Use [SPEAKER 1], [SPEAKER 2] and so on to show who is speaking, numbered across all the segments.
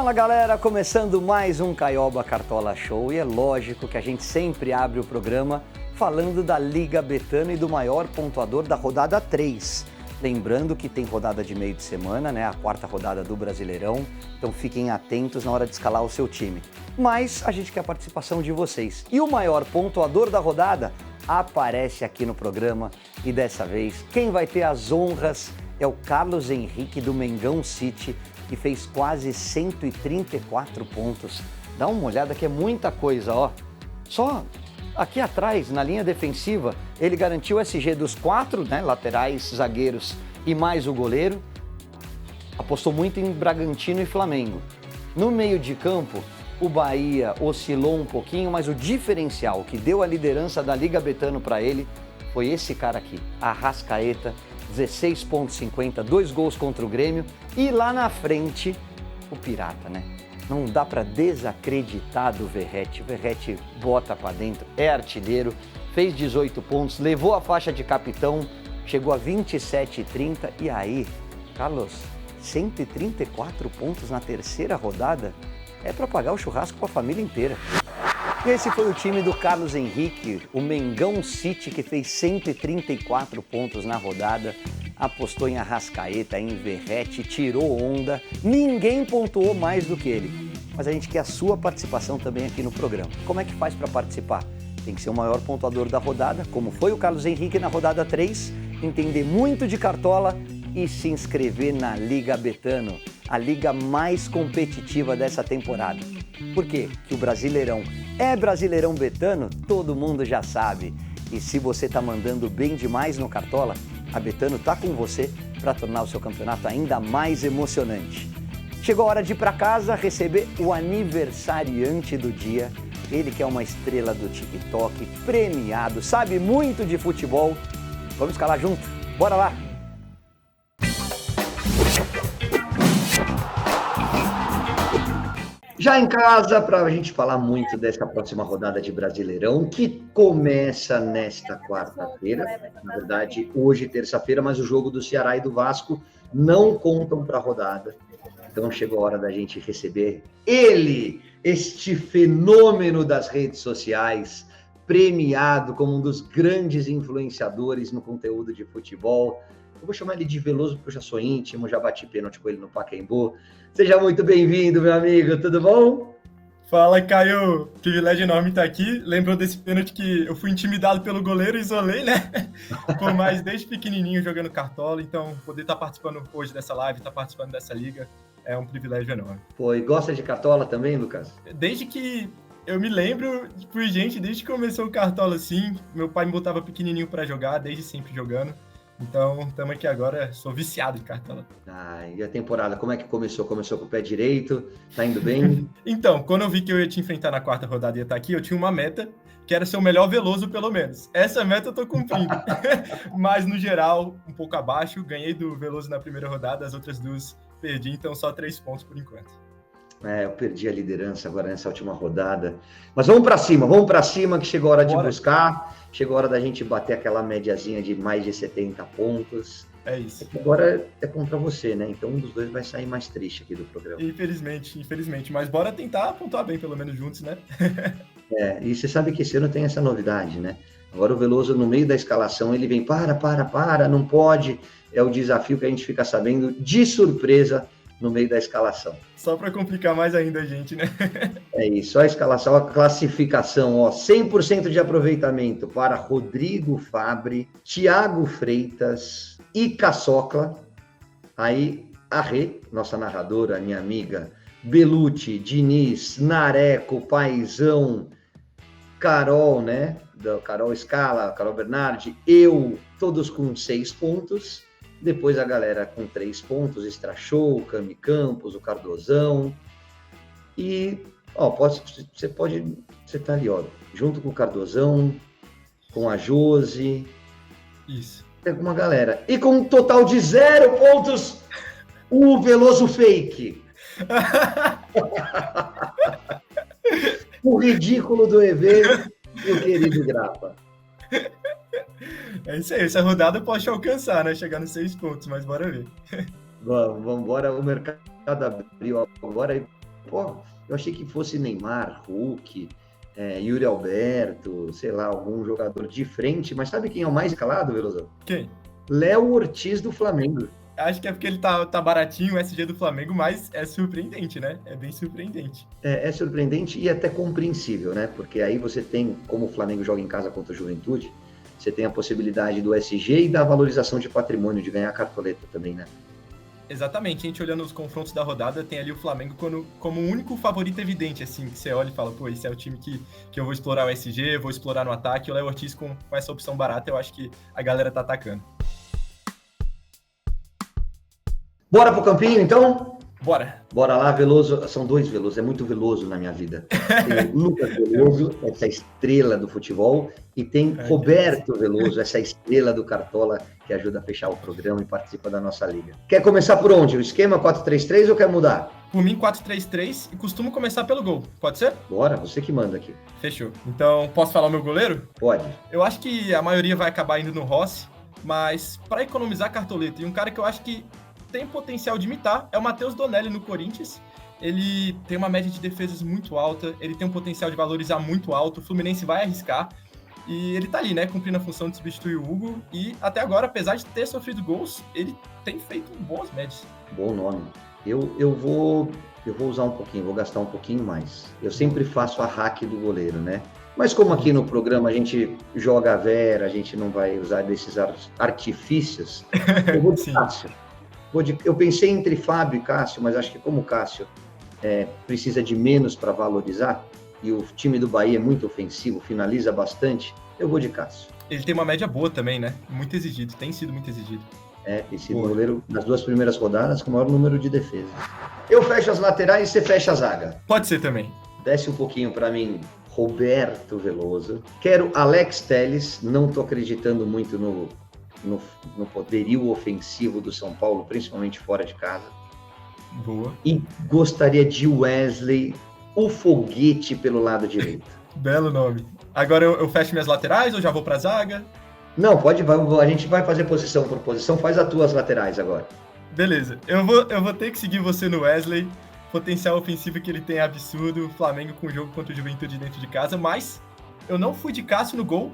[SPEAKER 1] Fala galera, começando mais um Caioba Cartola Show e é lógico que a gente sempre abre o programa falando da Liga Betano e do maior pontuador da rodada 3. Lembrando que tem rodada de meio de semana, né? A quarta rodada do Brasileirão, então fiquem atentos na hora de escalar o seu time. Mas a gente quer a participação de vocês. E o maior pontuador da rodada aparece aqui no programa e dessa vez quem vai ter as honras é o Carlos Henrique do Mengão City, que fez quase 134 pontos. Dá uma olhada que é muita coisa, ó. Só aqui atrás, na linha defensiva, ele garantiu o SG dos 4, né, laterais, zagueiros e mais o goleiro. Apostou muito em Bragantino e Flamengo. No meio de campo, o Bahia oscilou um pouquinho, mas o diferencial que deu a liderança da Liga Betano para ele foi esse cara aqui, Arrascaeta, 16,50, 2 gols contra o Grêmio. E lá na frente, o Pirata, né? Não dá para desacreditar do Verratti. O Verratti bota para dentro, é artilheiro, fez 18 pontos, levou a faixa de capitão, chegou a 27,30. E aí, Carlos, 134 pontos na terceira rodada? É para pagar o churrasco para a família inteira. Esse foi o time do Carlos Henrique, o Mengão City, que fez 134 pontos na rodada, apostou em Arrascaeta, em Verratti, tirou onda, ninguém pontuou mais do que ele. Mas a gente quer a sua participação também aqui no programa. Como é que faz para participar? Tem que ser o maior pontuador da rodada, como foi o Carlos Henrique na rodada 3, entender muito de cartola e se inscrever na Liga Betano, a liga mais competitiva dessa temporada. Por quê? Que o Brasileirão é Brasileirão Betano, todo mundo já sabe. E se você está mandando bem demais no Cartola, a Betano está com você para tornar o seu campeonato ainda mais emocionante. Chegou a hora de ir para casa receber o aniversariante do dia, ele que é uma estrela do TikTok, premiado, sabe muito de futebol. Vamos escalar junto? Bora lá! Já em casa, para a gente falar muito dessa próxima rodada de Brasileirão, que começa nesta quarta-feira, na verdade, hoje, terça-feira, mas o jogo do Ceará e do Vasco não contam para a rodada. Então chegou a hora da gente receber ele, este fenômeno das redes sociais, premiado como um dos grandes influenciadores no conteúdo de futebol. Eu vou chamar ele de Veloso porque eu já sou íntimo, já bati pênalti com ele no Pacaembu. Seja muito bem-vindo, meu amigo, tudo bom?
[SPEAKER 2] Fala, Caio, privilégio enorme estar aqui. Lembrou desse pênalti que eu fui intimidado pelo goleiro e isolei, né? Por mais desde pequenininho jogando cartola, então poder estar participando hoje dessa live, estar participando dessa liga, é um privilégio enorme.
[SPEAKER 1] Pô, e gosta de cartola também, Lucas?
[SPEAKER 2] Desde que eu me lembro, por gente, desde que começou o cartola assim, meu pai me botava pequenininho para jogar, desde sempre jogando. Então, estamos aqui agora, sou viciado em cartola.
[SPEAKER 1] Ah, e a temporada, como é que começou? Começou com o pé direito? Tá indo bem?
[SPEAKER 2] Então, quando eu vi que eu ia te enfrentar na quarta rodada e ia estar aqui, eu tinha uma meta, que era ser o melhor Veloso, pelo menos. Essa meta eu tô cumprindo. Mas, no geral, um pouco abaixo. Ganhei do Veloso na primeira rodada, as outras duas perdi, então só 3 pontos por enquanto.
[SPEAKER 1] É, eu perdi a liderança agora nessa última rodada. Mas vamos para cima, que chegou a hora de buscar. Chegou a hora da gente bater aquela médiazinha de mais de 70 pontos.
[SPEAKER 2] É isso.
[SPEAKER 1] Agora é contra você, né? Então um dos dois vai sair mais triste aqui do programa.
[SPEAKER 2] Infelizmente. Mas bora tentar pontuar bem, pelo menos juntos, né?
[SPEAKER 1] E você sabe que esse ano tem essa novidade, né? Agora o Veloso, no meio da escalação, ele vem, para, não pode. É o desafio que a gente fica sabendo de surpresa no meio da escalação.
[SPEAKER 2] Só para complicar mais ainda a gente, né?
[SPEAKER 1] É isso, a escalação, a classificação, ó, 100% de aproveitamento para Rodrigo Fabre, Thiago Freitas e Caçocla. Aí a Rê, nossa narradora, minha amiga, Belucci, Diniz, Nareco, Paizão, Carol, né? Carol Scala, Carol Bernardi, eu, todos com 6 pontos. Depois a galera com 3 pontos, Strachou, Cami Campos, o Cardozão. E, ó, você tá ali, ó, junto com o Cardozão, com a Josi.
[SPEAKER 2] Isso.
[SPEAKER 1] Tem uma galera. E com um total de 0 pontos, o Veloso Fake. O ridículo do evento, meu querido Grapa.
[SPEAKER 2] É isso aí, essa rodada eu posso alcançar, né? Chegar nos 6 pontos, mas bora ver.
[SPEAKER 1] Vamos embora, o mercado abriu agora. Pô, eu achei que fosse Neymar, Hulk, Yuri Alberto, sei lá, algum jogador de frente, mas sabe quem é o mais escalado, Velozão?
[SPEAKER 2] Quem?
[SPEAKER 1] Léo Ortiz do Flamengo.
[SPEAKER 2] Acho que é porque ele tá baratinho, o SG do Flamengo, mas é surpreendente, né? É bem surpreendente.
[SPEAKER 1] É surpreendente e até compreensível, né? Porque aí você tem, como o Flamengo joga em casa contra a Juventude, você tem a possibilidade do SG e da valorização de patrimônio, de ganhar a cartoleta também, né?
[SPEAKER 2] Exatamente, a gente olhando os confrontos da rodada, tem ali o Flamengo como o único favorito evidente, assim, que você olha e fala, pô, esse é o time que eu vou explorar o SG, vou explorar no ataque, o Léo Ortiz com essa opção barata, eu acho que a galera tá atacando.
[SPEAKER 1] Bora pro campinho, então?
[SPEAKER 2] Bora!
[SPEAKER 1] Bora lá, Veloso. São dois Veloso, é muito Veloso na minha vida. Tem o Lucas Veloso, essa estrela do futebol, e tem Roberto Veloso, essa estrela do Cartola, que ajuda a fechar o programa e participa da nossa liga. Quer começar por onde? O esquema 4-3-3 ou quer mudar?
[SPEAKER 2] Por mim, 4-3-3 e costumo começar pelo gol. Pode ser?
[SPEAKER 1] Bora, você que manda aqui.
[SPEAKER 2] Fechou. Então, posso falar o meu goleiro?
[SPEAKER 1] Pode.
[SPEAKER 2] Eu acho que a maioria vai acabar indo no Rossi, mas para economizar cartoleta, e um cara que eu acho que tem potencial de imitar é o Matheus Donelli no Corinthians. Ele tem uma média de defesas muito alta, ele tem um potencial de valorizar muito alto, o Fluminense vai arriscar, e ele tá ali, né, cumprindo a função de substituir o Hugo, e até agora, apesar de ter sofrido gols, ele tem feito boas médias.
[SPEAKER 1] Bom nome. Eu vou usar um pouquinho, vou gastar um pouquinho mais. Eu sempre faço a hack do goleiro, né? Mas como aqui no programa a gente joga a Vera, a gente não vai usar desses artifícios, eu vou de Cássio. Eu pensei entre Fábio e Cássio, mas acho que como o Cássio precisa de menos para valorizar, e o time do Bahia é muito ofensivo, finaliza bastante, eu vou de Cássio.
[SPEAKER 2] Ele tem uma média boa também, né? Muito exigido, tem sido muito exigido.
[SPEAKER 1] Tem sido o goleiro nas 2 primeiras rodadas com o maior número de defesas. Eu fecho as laterais e você fecha a zaga.
[SPEAKER 2] Pode ser também.
[SPEAKER 1] Desce um pouquinho para mim, Roberto Veloso. Quero Alex Telles, não estou acreditando muito no poderio ofensivo do São Paulo, principalmente fora de casa.
[SPEAKER 2] Boa.
[SPEAKER 1] E gostaria de Wesley, o foguete pelo lado direito.
[SPEAKER 2] Belo nome. Agora eu fecho minhas laterais ou já vou pra zaga?
[SPEAKER 1] Não, a gente vai fazer posição por posição, faz as tuas laterais agora.
[SPEAKER 2] Beleza, eu vou ter que seguir você no Wesley, potencial ofensivo que ele tem é absurdo, Flamengo com o jogo contra o Juventude dentro de casa, mas eu não fui de Cássio no gol,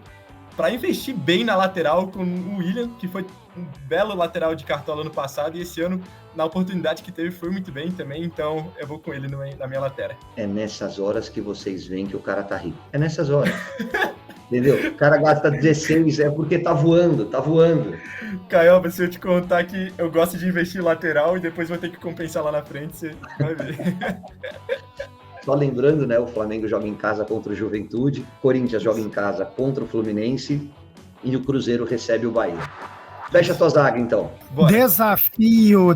[SPEAKER 2] para investir bem na lateral com o William, que foi um belo lateral de Cartola ano passado, e esse ano, na oportunidade que teve, foi muito bem também, então eu vou com ele na minha lateral.
[SPEAKER 1] É nessas horas que vocês veem que o cara tá rico. É nessas horas. Entendeu? O cara gasta 16, é porque tá voando, tá voando.
[SPEAKER 2] Caioba, se eu te contar que eu gosto de investir em lateral e depois vou ter que compensar lá na frente, você vai ver.
[SPEAKER 1] Só lembrando, né, o Flamengo joga em casa contra o Juventude, Corinthians joga em casa contra o Fluminense e o Cruzeiro recebe o Bahia. Fecha a tua zaga, então.
[SPEAKER 2] Bora.
[SPEAKER 3] Desafio.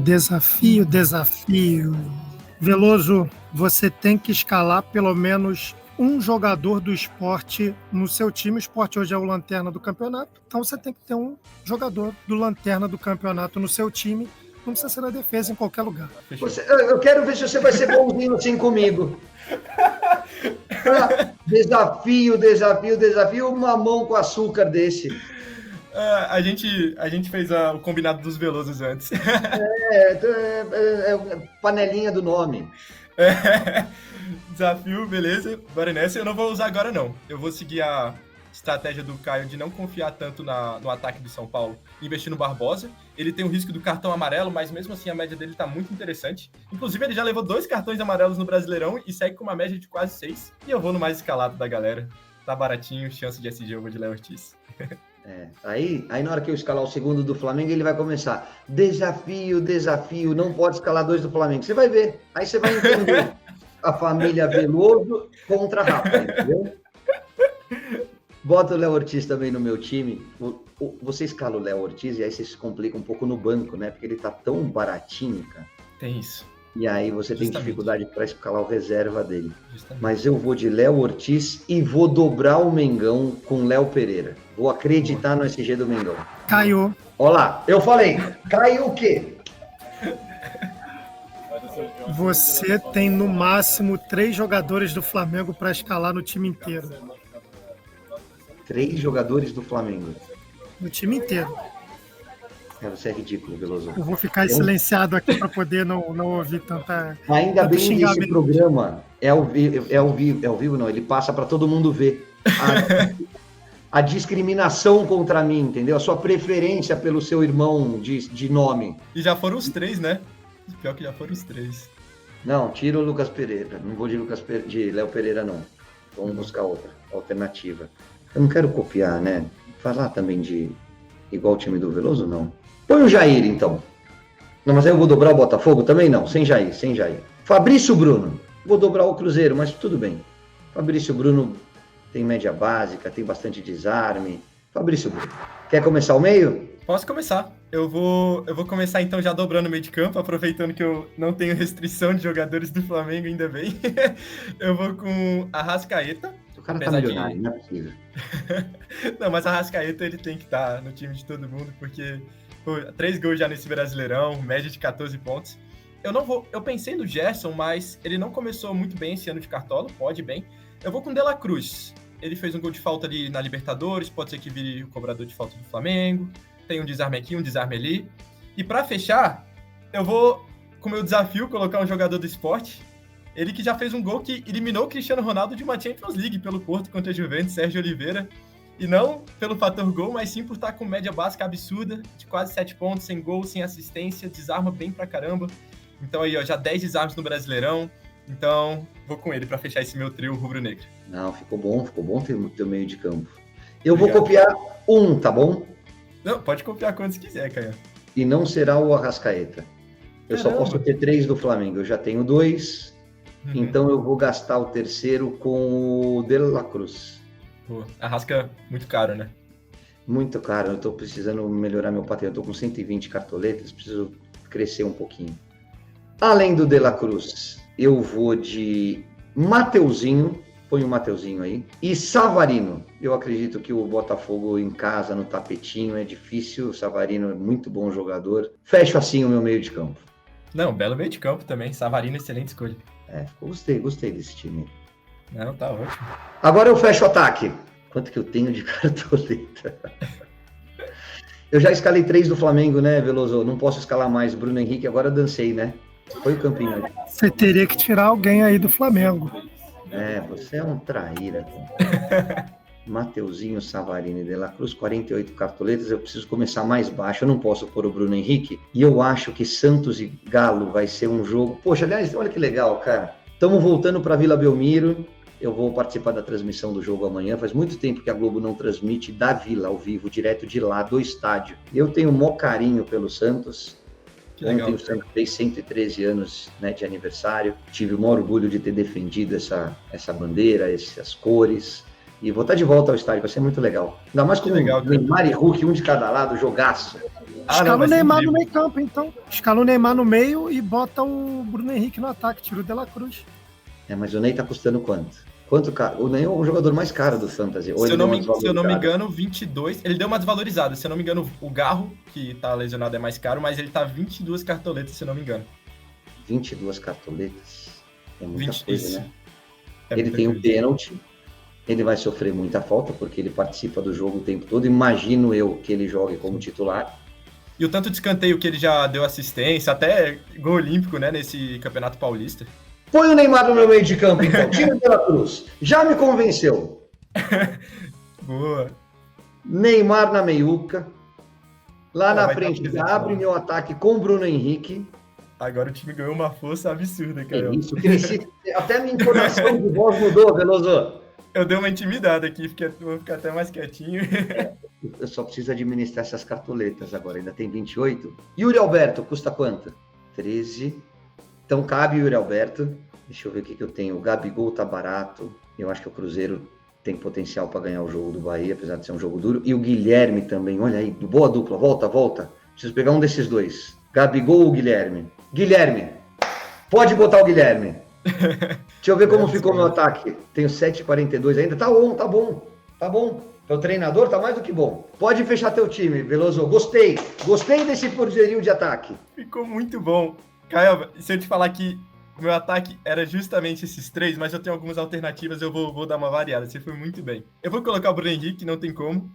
[SPEAKER 3] Veloso, você tem que escalar pelo menos um jogador do esporte no seu time. O esporte hoje é o lanterna do campeonato, então você tem que ter um jogador do lanterna do campeonato no seu time. Não precisa ser na defesa em qualquer lugar.
[SPEAKER 1] Eu quero ver se você vai ser bonzinho assim comigo. Desafio, uma mão com açúcar desse.
[SPEAKER 2] A gente fez o combinado dos Velosos antes.
[SPEAKER 1] Panelinha do nome.
[SPEAKER 2] Desafio, beleza. Bora nessa. Eu não vou usar agora, não. Eu vou seguir a estratégia do Caio de não confiar tanto no ataque do São Paulo, investir no Barbosa. Ele tem o risco do cartão amarelo, mas mesmo assim a média dele tá muito interessante. Inclusive, ele já levou 2 cartões amarelos no Brasileirão e segue com uma média de quase 6. E eu vou no mais escalado da galera. Tá baratinho, chance de SG, eu vou de Léo Ortiz.
[SPEAKER 1] Aí na hora que eu escalar o segundo do Flamengo, ele vai começar. Desafio, não pode escalar 2 do Flamengo. Você vai ver. Aí você vai entender a família Veloso contra Rafa, entendeu? Bota o Léo Ortiz também no meu time. Você escala o Léo Ortiz e aí você se complica um pouco no banco, né? Porque ele tá tão baratinho, cara.
[SPEAKER 2] Tem isso.
[SPEAKER 1] E aí você tem dificuldade para escalar o reserva dele.
[SPEAKER 2] Justamente.
[SPEAKER 1] Mas eu vou de Léo Ortiz e vou dobrar o Mengão com Léo Pereira. Vou acreditar no SG do Mengão.
[SPEAKER 3] Caiu.
[SPEAKER 1] Olha lá, eu falei. Caiu o quê?
[SPEAKER 3] Você tem no máximo 3 jogadores do Flamengo para escalar no time inteiro.
[SPEAKER 1] 3 jogadores do Flamengo.
[SPEAKER 3] No time inteiro.
[SPEAKER 1] Você é ridículo, Veloso.
[SPEAKER 3] Eu vou ficar silenciado aqui para poder não ouvir tanta.
[SPEAKER 1] Ainda
[SPEAKER 3] tanto
[SPEAKER 1] bem que esse
[SPEAKER 3] xingamento.
[SPEAKER 1] programa é ao vivo, não, ele passa para todo mundo ver. A discriminação contra mim, entendeu? A sua preferência pelo seu irmão de nome.
[SPEAKER 2] E já foram os 3, né? Pior que já foram os 3.
[SPEAKER 1] Não, tira o Lucas Pereira. Não vou de Léo Pereira, não. Vamos buscar outra alternativa. Eu não quero copiar, né? Falar também de igual o time do Veloso, não. Põe o Jair, então. Não, mas aí eu vou dobrar o Botafogo também? Não, sem Jair. Fabrício Bruno. Vou dobrar o Cruzeiro, mas tudo bem. Fabrício Bruno tem média básica, tem bastante desarme. Fabrício Bruno. Quer começar o meio?
[SPEAKER 2] Posso começar. Eu vou começar então já dobrando o meio de campo, aproveitando que eu não tenho restrição de jogadores do Flamengo, ainda bem. Eu vou com Arrascaeta.
[SPEAKER 1] O cara tá milionário, não é possível.
[SPEAKER 2] Não, mas Arrascaeta ele tem que estar no time de todo mundo, porque 3 gols já nesse Brasileirão, média de 14 pontos. Eu pensei no Gerson, mas ele não começou muito bem esse ano de Cartola, pode bem. Eu vou com De La Cruz. Ele fez um gol de falta ali na Libertadores, pode ser que vire o cobrador de falta do Flamengo. Tem um desarme aqui, um desarme ali. E para fechar, eu vou, com o meu desafio, colocar um jogador do Sport. Ele que já fez um gol que eliminou o Cristiano Ronaldo de uma Champions League pelo Porto contra a Juventus, Sérgio Oliveira. E não pelo fator gol, mas sim por estar com média básica absurda, de quase 7 pontos, sem gol, sem assistência, desarma bem pra caramba. Então aí, ó, já 10 desarmes no Brasileirão. Então, vou com ele para fechar esse meu trio rubro-negro.
[SPEAKER 1] Não, ficou bom ter meio de campo. Eu vou copiar um, tá bom?
[SPEAKER 2] Não, pode copiar quantos quiser, Caio.
[SPEAKER 1] E não será o Arrascaeta. Eu só posso ter 3 do Flamengo. Eu já tenho 2. Então eu vou gastar o terceiro com o De La Cruz.
[SPEAKER 2] Pô, Arrasca muito caro, né?
[SPEAKER 1] Muito caro. Eu tô precisando melhorar meu patrimônio. Eu tô com 120 cartoletas. Preciso crescer um pouquinho. Além do De La Cruz, eu vou de Mateuzinho. Põe o Mateuzinho aí. E Savarino. Eu acredito que o Botafogo em casa, no tapetinho, é difícil. O Savarino é muito bom jogador. Fecho assim o meu meio de campo.
[SPEAKER 2] Não, belo meio de campo também. Savarino, excelente escolha.
[SPEAKER 1] Gostei desse time.
[SPEAKER 2] Não, tá ótimo.
[SPEAKER 1] Agora eu fecho o ataque. Quanto que eu tenho de cartoleta? Eu já escalei 3 do Flamengo, né, Veloso? Não posso escalar mais. Bruno Henrique, agora dancei, né? Foi o Campinho.
[SPEAKER 3] Você teria que tirar alguém aí do Flamengo.
[SPEAKER 1] Você é um traíra. Mateuzinho, Savarino e De La Cruz, 48 cartoletas. Eu preciso começar mais baixo. Eu não posso pôr o Bruno Henrique. E eu acho que Santos e Galo vai ser um jogo... Poxa, aliás, olha que legal, cara. Estamos voltando para Vila Belmiro. Eu vou participar da transmissão do jogo amanhã. Faz muito tempo que a Globo não transmite da Vila ao vivo, direto de lá, do estádio. Eu tenho um maior carinho pelo Santos. Ontem o Santos fez 113 anos, né, de aniversário. Tive o maior orgulho de ter defendido essa bandeira, essas cores. E vou estar de volta ao estádio, vai ser muito legal. Ainda mais com Neymar e Hulk, um de cada lado, jogaço.
[SPEAKER 3] Escala o Neymar no meio campo, então. Escala o Neymar no meio e bota o Bruno Henrique no ataque, tira o De La Cruz.
[SPEAKER 1] Mas o Ney tá custando quanto? Quanto caro? O Ney é o jogador mais caro do Fantasy.
[SPEAKER 2] Se eu não me engano, 22. Ele deu uma desvalorizada. Se eu não me engano, o Garro, que tá lesionado, é mais caro, mas ele tá 22 cartoletas, se eu não me engano.
[SPEAKER 1] 22 cartoletas? É muita coisa,
[SPEAKER 2] isso.
[SPEAKER 1] Né? Ele tem um pênalti. Ele vai sofrer muita falta, porque ele participa do jogo o tempo todo. Imagino eu que ele jogue como titular.
[SPEAKER 2] E o tanto de escanteio que ele já deu assistência, até gol olímpico, né, nesse Campeonato Paulista.
[SPEAKER 1] Põe o Neymar no meu meio de campo, então. Tira o De La Cruz. Já me convenceu.
[SPEAKER 2] Boa.
[SPEAKER 1] Neymar na meiuca. Lá na frente, abre meu ataque com o Bruno Henrique.
[SPEAKER 2] Agora o time ganhou uma força absurda, cara.
[SPEAKER 1] É isso, cresci. Até a minha entonação de voz mudou, Veloso.
[SPEAKER 2] Eu dei uma intimidade aqui, vou ficar até mais quietinho.
[SPEAKER 1] Eu só preciso administrar essas cartoletas agora, ainda tem 28. Yuri Alberto, custa quanto? 13. Então cabe o Yuri Alberto. Deixa eu ver o que eu tenho. O Gabigol tá barato. Eu acho que o Cruzeiro tem potencial para ganhar o jogo do Bahia, apesar de ser um jogo duro. E o Guilherme também, olha aí, boa dupla, volta. Preciso pegar um desses dois. Gabigol ou Guilherme? Guilherme, pode botar o Guilherme. Deixa eu ver como ficou meu ataque. Tenho 7,42 ainda. Tá bom. Então, o treinador tá mais do que bom. Pode fechar teu time, Veloso. Gostei desse poderio de ataque.
[SPEAKER 2] Ficou muito bom. Caio, se eu te falar que o meu ataque era justamente esses 3, mas eu tenho algumas alternativas, eu vou dar uma variada. Você foi muito bem. Eu vou colocar o Bruno Henrique, não tem como.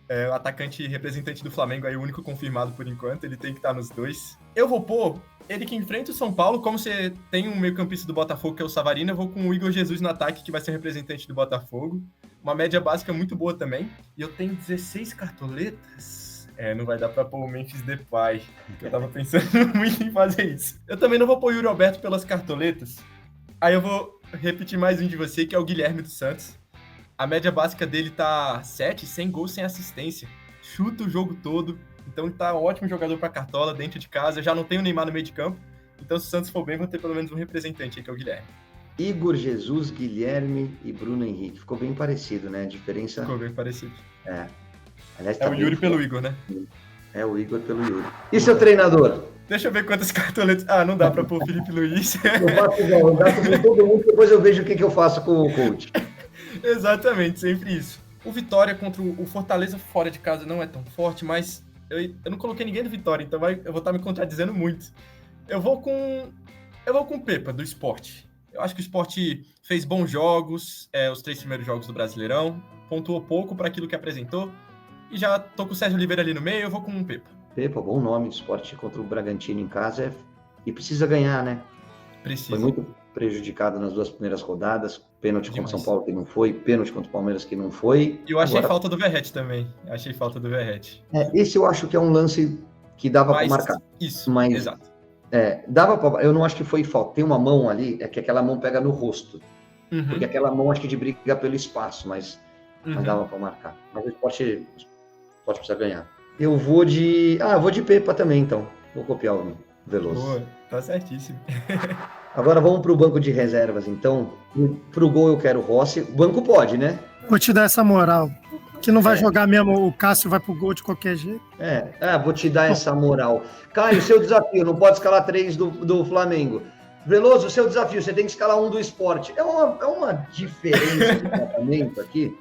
[SPEAKER 2] É o atacante representante do Flamengo, aí o único confirmado por enquanto, ele tem que estar nos dois. Eu vou pôr ele que enfrenta o São Paulo, como você tem um meio-campista do Botafogo, que é o Savarino, eu vou com o Igor Jesus no ataque, que vai ser o representante do Botafogo. Uma média básica muito boa também. E eu tenho 16 cartoletas. Não vai dar pra pôr o Memphis Depay, que eu tava pensando muito em fazer isso. Eu também não vou pôr o Yuri Alberto pelas cartoletas. Aí eu vou repetir mais um de você, que é o Guilherme dos Santos. A média básica dele tá 7, 100 gols sem assistência. Chuta o jogo todo. Então ele tá um ótimo jogador pra cartola, dentro de casa. Eu já não tenho o Neymar no meio de campo. Então se o Santos for bem, vou ter pelo menos um representante aí, que é o Guilherme.
[SPEAKER 1] Igor Jesus, Guilherme e Bruno Henrique. Ficou bem parecido, né? A diferença...
[SPEAKER 2] Ficou bem parecido.
[SPEAKER 1] Aliás,
[SPEAKER 2] É o Yuri pelo Igor, né?
[SPEAKER 1] É o Igor pelo Yuri. E seu treinador?
[SPEAKER 2] Deixa eu ver quantas cartoletas... não dá pra pôr o Felipe Luiz.
[SPEAKER 1] Eu faço igual, eu gasto com todo mundo, depois eu vejo o que eu faço com o coach.
[SPEAKER 2] Exatamente, sempre isso. O Vitória contra o Fortaleza fora de casa não é tão forte, mas eu não coloquei ninguém do Vitória, então eu vou estar me contradizendo muito. Eu vou com o Pepa, do Sport. Eu acho que o Sport fez bons jogos, os 3 primeiros jogos do Brasileirão, pontuou pouco para aquilo que apresentou, e já tô com o Sérgio Oliveira ali no meio, eu vou com o Pepa.
[SPEAKER 1] Pepa, bom nome, Sport contra o Bragantino em casa, e precisa ganhar, né?
[SPEAKER 2] Precisa.
[SPEAKER 1] Foi muito prejudicado nas 2 primeiras rodadas, pênalti contra o São Paulo que não foi, pênalti contra o Palmeiras que não foi.
[SPEAKER 2] E eu achei falta do Verratti também,
[SPEAKER 1] Esse eu acho que é um lance que dava para marcar.
[SPEAKER 2] Isso,
[SPEAKER 1] mas,
[SPEAKER 2] exato.
[SPEAKER 1] Dava pra, eu não acho que foi falta, tem uma mão ali, que aquela mão pega no rosto, porque aquela mão acho que de briga pelo espaço, mas dava para marcar. Mas o Sport precisa ganhar. Eu vou de Pepa também, então, vou copiar o Veloso.
[SPEAKER 2] Boa, tá certíssimo.
[SPEAKER 1] Agora vamos para o banco de reservas, então. Para o gol eu quero o Rossi. O banco pode, né?
[SPEAKER 3] Vou te dar essa moral. Que não vai jogar mesmo, o Cássio vai pro gol de qualquer jeito.
[SPEAKER 1] Vou te dar essa moral. Caio, seu desafio, não pode escalar 3 do Flamengo. Veloso, seu desafio, você tem que escalar 1 do Sport. É uma diferença de tratamento aqui.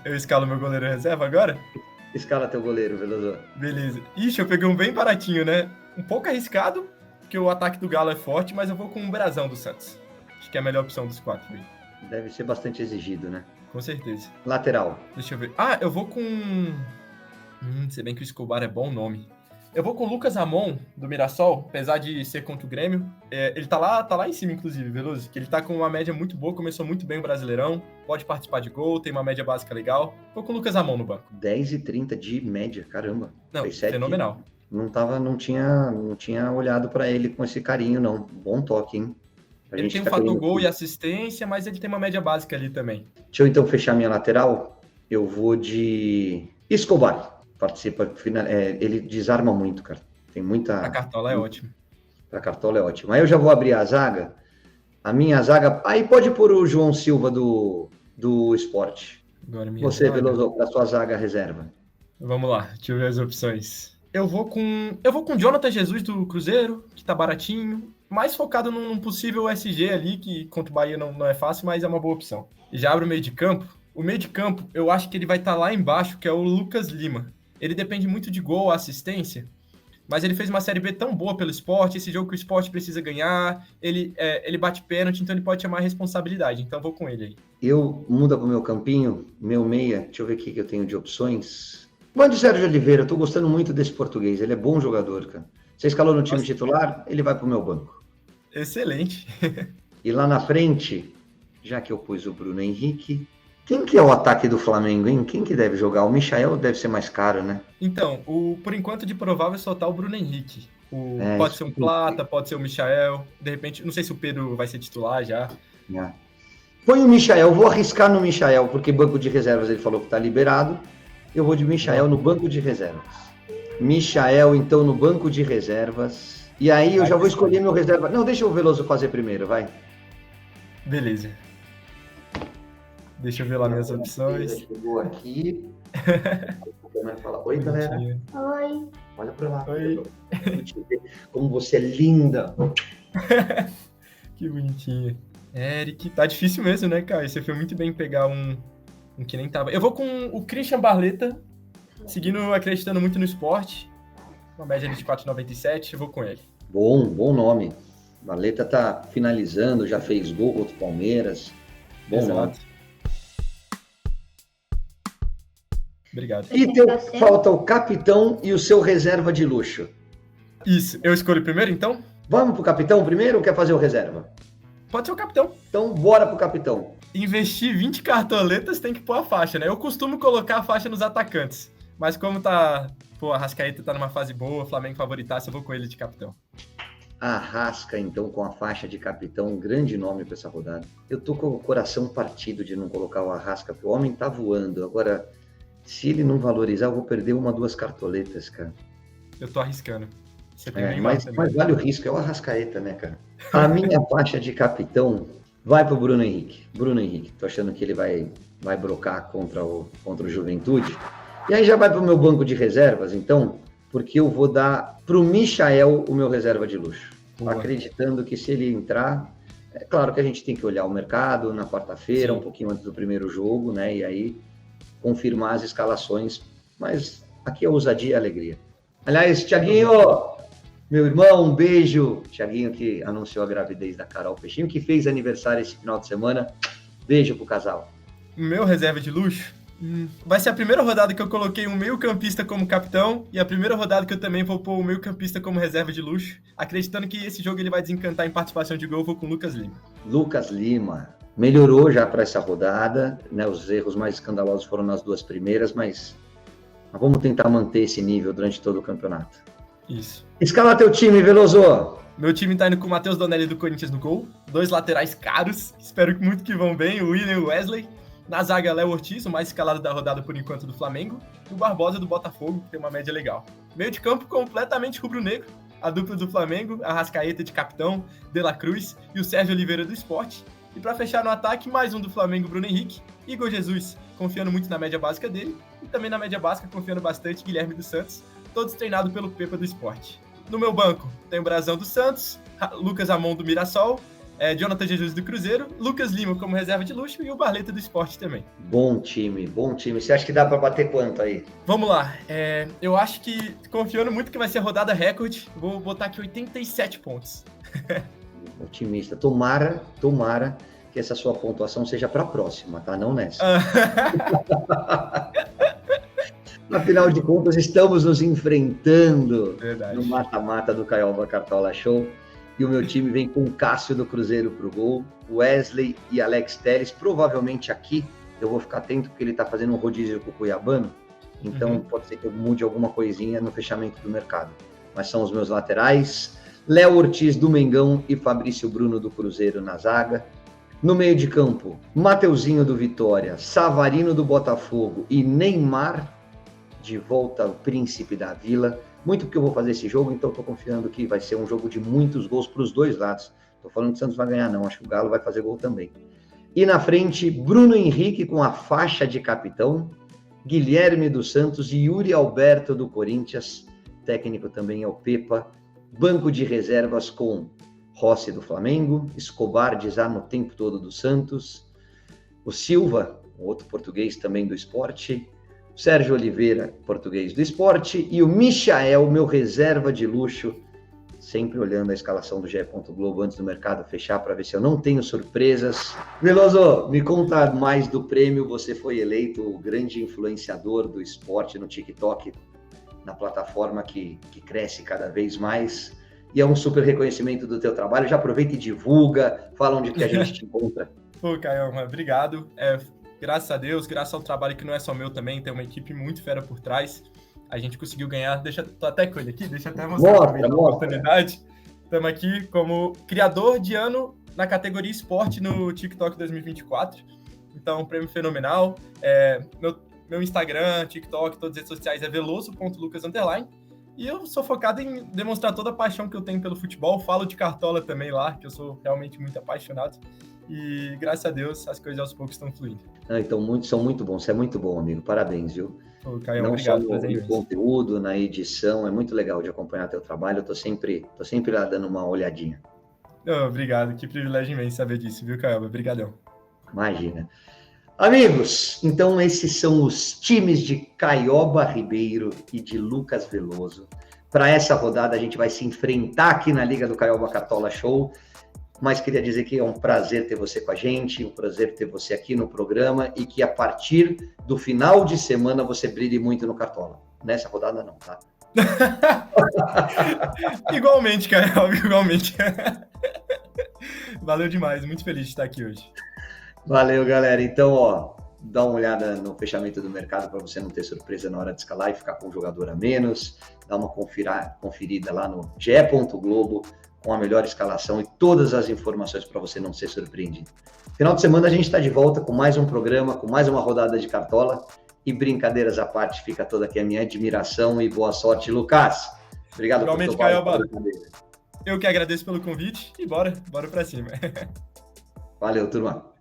[SPEAKER 2] Eu escalo meu goleiro reserva agora?
[SPEAKER 1] Escala teu goleiro, Veloso.
[SPEAKER 2] Beleza. Ixi, eu peguei um bem baratinho, né? Um pouco arriscado, porque o ataque do Galo é forte, mas eu vou com o Brazão do Santos. Acho que é a melhor opção dos 4.
[SPEAKER 1] Deve ser bastante exigido, né?
[SPEAKER 2] Com certeza.
[SPEAKER 1] Lateral.
[SPEAKER 2] Deixa eu ver. Eu vou com... se bem que o Escobar é bom nome. Eu vou com o Lucas Ramon, do Mirassol, apesar de ser contra o Grêmio. Ele tá lá em cima, inclusive, Veloso, que ele tá com uma média muito boa, começou muito bem o Brasileirão, pode participar de gol, tem uma média básica legal. Vou com o Lucas Ramon no banco.
[SPEAKER 1] 10,30 de média, caramba.
[SPEAKER 2] Não, fenomenal.
[SPEAKER 1] Não tinha olhado para ele com esse carinho, não. Bom toque, hein?
[SPEAKER 2] Ele tem um fator gol e assistência, mas ele tem uma média básica ali também.
[SPEAKER 1] Deixa eu então fechar minha lateral. Eu vou de Escobar. Participa, ele desarma muito, cara. Tem muita...
[SPEAKER 2] A cartola é ótimo.
[SPEAKER 1] A cartola é ótima. Aí eu já vou abrir a zaga. A minha zaga... Aí pode pôr o João Silva do Sport. Você, Veloso, a sua zaga reserva.
[SPEAKER 2] Vamos lá, deixa eu ver as opções. Eu vou com Jonathan Jesus do Cruzeiro, que tá baratinho. Mais focado num possível SG ali, que contra o Bahia não é fácil, mas é uma boa opção. E já abre o meio de campo. O meio de campo, eu acho que ele vai estar lá embaixo, que é o Lucas Lima. Ele depende muito de gol, assistência, mas ele fez uma Série B tão boa pelo Sport, esse jogo que o Sport precisa ganhar, ele bate pênalti, então ele pode chamar a responsabilidade, então vou com ele aí.
[SPEAKER 1] Eu mudo para o meu campinho, meu meia, deixa eu ver o que eu tenho de opções. Mande o Sérgio Oliveira, eu tô gostando muito desse português, ele é bom jogador, cara. Você escalou no time titular, ele vai pro meu banco.
[SPEAKER 2] Excelente.
[SPEAKER 1] E lá na frente, já que eu pus o Bruno Henrique, quem que é o ataque do Flamengo, hein? Quem que deve jogar? O Michael deve ser mais caro, né?
[SPEAKER 2] Então, por enquanto de provável é soltar o Bruno Henrique. Pode ser um Plata, pode ser o Michael. De repente, não sei se o Pedro vai ser titular já.
[SPEAKER 1] Põe o Michael, vou arriscar no Michael, porque banco de reservas ele falou que tá liberado. Eu vou de Michael no banco de reservas. Michael, então, no banco de reservas. E aí eu já vou escolher meu reserva. Não, deixa o Veloso fazer primeiro, vai.
[SPEAKER 2] Beleza. Deixa eu ver lá minhas opções.
[SPEAKER 1] Chegou aqui. Oi, galera.
[SPEAKER 4] Oi.
[SPEAKER 1] Olha pra lá.
[SPEAKER 2] Oi.
[SPEAKER 1] Como você é linda.
[SPEAKER 2] Que bonitinha. Eric, tá difícil mesmo, né, Caio? Você foi muito bem pegar um que nem tava. Eu vou com o Christian Barleta, acreditando muito no esporte. Uma média de 4,97, eu vou com ele.
[SPEAKER 1] Bom nome. Barleta tá finalizando, já fez gol contra o Palmeiras. Bom nome.
[SPEAKER 2] Obrigado.
[SPEAKER 1] E falta o capitão e o seu reserva de luxo.
[SPEAKER 2] Isso, eu escolho primeiro, então?
[SPEAKER 1] Vamos pro capitão primeiro ou quer fazer o reserva?
[SPEAKER 2] Pode ser o capitão.
[SPEAKER 1] Então, bora pro capitão.
[SPEAKER 2] Investir 20 cartoletas tem que pôr a faixa, né? Eu costumo colocar a faixa nos atacantes. Mas como a Arrascaeta tá numa fase boa, o Flamengo favoritasse, eu vou com ele de capitão.
[SPEAKER 1] Arrasca, então, com a faixa de capitão, um grande nome para essa rodada. Eu tô com o coração partido de não colocar o Arrasca, porque o homem tá voando. Agora, se ele não valorizar, eu vou perder 1 ou 2 cartoletas, cara.
[SPEAKER 2] Eu tô arriscando. Você tem
[SPEAKER 1] mas vale o risco, é o Arrascaeta, né, cara? A minha faixa de capitão vai pro Bruno Henrique. Bruno Henrique, tô achando que ele vai brocar contra o Juventude. E aí já vai pro meu banco de reservas, então, porque eu vou dar pro Michael o meu reserva de luxo. Boa. Acreditando que se ele entrar, é claro que a gente tem que olhar o mercado na quarta-feira, um pouquinho antes do primeiro jogo, né? E aí confirmar as escalações. Mas aqui é ousadia e alegria. Aliás, Thiaguinho, meu irmão, um beijo. Thiaguinho que anunciou a gravidez da Carol Peixinho, que fez aniversário esse final de semana. Beijo pro casal.
[SPEAKER 2] Meu reserva de luxo vai ser a primeira rodada que eu coloquei um meio-campista como capitão e a primeira rodada que eu também vou pôr o meio-campista como reserva de luxo, acreditando que esse jogo ele vai desencantar em participação de gol, vou com o Lucas Lima.
[SPEAKER 1] Lucas Lima melhorou já para essa rodada, né? Os erros mais escandalosos foram nas 2 primeiras, mas vamos tentar manter esse nível durante todo o campeonato.
[SPEAKER 2] Isso.
[SPEAKER 1] Escala teu time, Veloso.
[SPEAKER 2] Meu time tá indo com o Matheus Donelli do Corinthians no gol, 2 laterais caros, espero muito que vão bem, o William e o Wesley. Na zaga, Léo Ortiz, o mais escalado da rodada por enquanto do Flamengo, e o Barbosa do Botafogo, que tem uma média legal. Meio de campo completamente rubro-negro, a dupla do Flamengo, a Arrascaeta de capitão, De La Cruz e o Sérgio Oliveira do Sport. E para fechar no ataque, mais um do Flamengo, Bruno Henrique, Igor Jesus, confiando muito na média básica dele, e também na média básica, confiando bastante, Guilherme dos Santos, todos treinados pelo Pepa do Sport. No meu banco, tem o Brazão do Santos, Lucas Amon do Mirassol, Jonathan Jesus do Cruzeiro, Lucas Lima como reserva de luxo e o Barleta do Sport também.
[SPEAKER 1] Bom time, bom time. Você acha que dá para bater quanto aí?
[SPEAKER 2] Vamos lá. Eu acho que, confiando muito que vai ser a rodada recorde, vou botar aqui 87 pontos.
[SPEAKER 1] Otimista. Tomara que essa sua pontuação seja para a próxima, tá? Não nessa. Afinal de contas, estamos nos enfrentando no mata-mata do Caioba Cartola Show. E o meu time vem com o Cássio do Cruzeiro pro gol, Wesley e Alex Telles. Provavelmente aqui eu vou ficar atento porque ele tá fazendo um rodízio com o Cuiabano. Então pode ser que eu mude alguma coisinha no fechamento do mercado. Mas são os meus laterais. Léo Ortiz do Mengão e Fabrício Bruno do Cruzeiro na zaga. No meio de campo, Mateuzinho do Vitória, Savarino do Botafogo e Neymar, de volta ao Príncipe da Vila. Muito porque eu vou fazer esse jogo, então estou confiando que vai ser um jogo de muitos gols para os dois lados. Estou falando que o Santos vai ganhar, não. Acho que o Galo vai fazer gol também. E na frente, Bruno Henrique com a faixa de capitão, Guilherme dos Santos e Yuri Alberto do Corinthians. Técnico também é o Pepa. Banco de reservas com Rossi do Flamengo, Escobar de Zá o tempo todo do Santos, o Silva, outro português também do Sport, Sérgio Oliveira, português do Sport, e o Michael, meu reserva de luxo, sempre olhando a escalação do GE. Globo antes do mercado fechar para ver se eu não tenho surpresas. Veloso, me conta mais do prêmio. Você foi eleito o grande influenciador do esporte no TikTok, na plataforma que cresce cada vez mais. E é um super reconhecimento do teu trabalho. Já aproveita e divulga, fala onde que a gente te encontra.
[SPEAKER 2] Pô, Caio, obrigado. Graças a Deus, graças ao trabalho que não é só meu também, tem uma equipe muito fera por trás. A gente conseguiu ganhar, tô até com ele aqui, deixa eu até mostrar a oportunidade. Estamos aqui como criador de ano na categoria esporte no TikTok 2024. Então, um prêmio fenomenal. Meu Instagram, TikTok, todas as redes sociais é veloso.lucas_. E eu sou focado em demonstrar toda a paixão que eu tenho pelo futebol. Falo de cartola também lá, que eu sou realmente muito apaixonado. E, graças a Deus, as coisas aos poucos estão fluindo.
[SPEAKER 1] Então, são muito bons. Você é muito bom, amigo. Parabéns, viu?
[SPEAKER 2] Ô, Caio,
[SPEAKER 1] não
[SPEAKER 2] obrigado
[SPEAKER 1] só no conteúdo, na edição. É muito legal de acompanhar teu trabalho. Eu tô sempre lá dando uma olhadinha.
[SPEAKER 2] Obrigado. Que privilégio imenso saber disso, viu, Caio? Obrigadão.
[SPEAKER 1] Imagina. Amigos, então esses são os times de Caioba Ribeiro e de Lucas Veloso. Para essa rodada a gente vai se enfrentar aqui na Liga do Caioba Cartola Show. mas queria dizer que é um prazer ter você com a gente, um prazer ter você aqui no programa e que a partir do final de semana você brilhe muito no Cartola. Nessa rodada não, tá?
[SPEAKER 2] Igualmente, Caio, igualmente. Valeu demais, muito feliz de estar aqui hoje.
[SPEAKER 1] Valeu, galera. Então, ó, dá uma olhada no fechamento do mercado para você não ter surpresa na hora de escalar e ficar com um jogador a menos. Dá uma conferida lá no ge.globo com a melhor escalação e todas as informações para você não ser surpreendido. Final de semana a gente está de volta com mais um programa, com mais uma rodada de Cartola. E brincadeiras à parte, fica toda aqui a minha admiração e boa sorte, Lucas. Obrigado por
[SPEAKER 2] igualmente, Caioba. Eu que agradeço pelo convite e bora para cima.
[SPEAKER 1] Valeu, turma.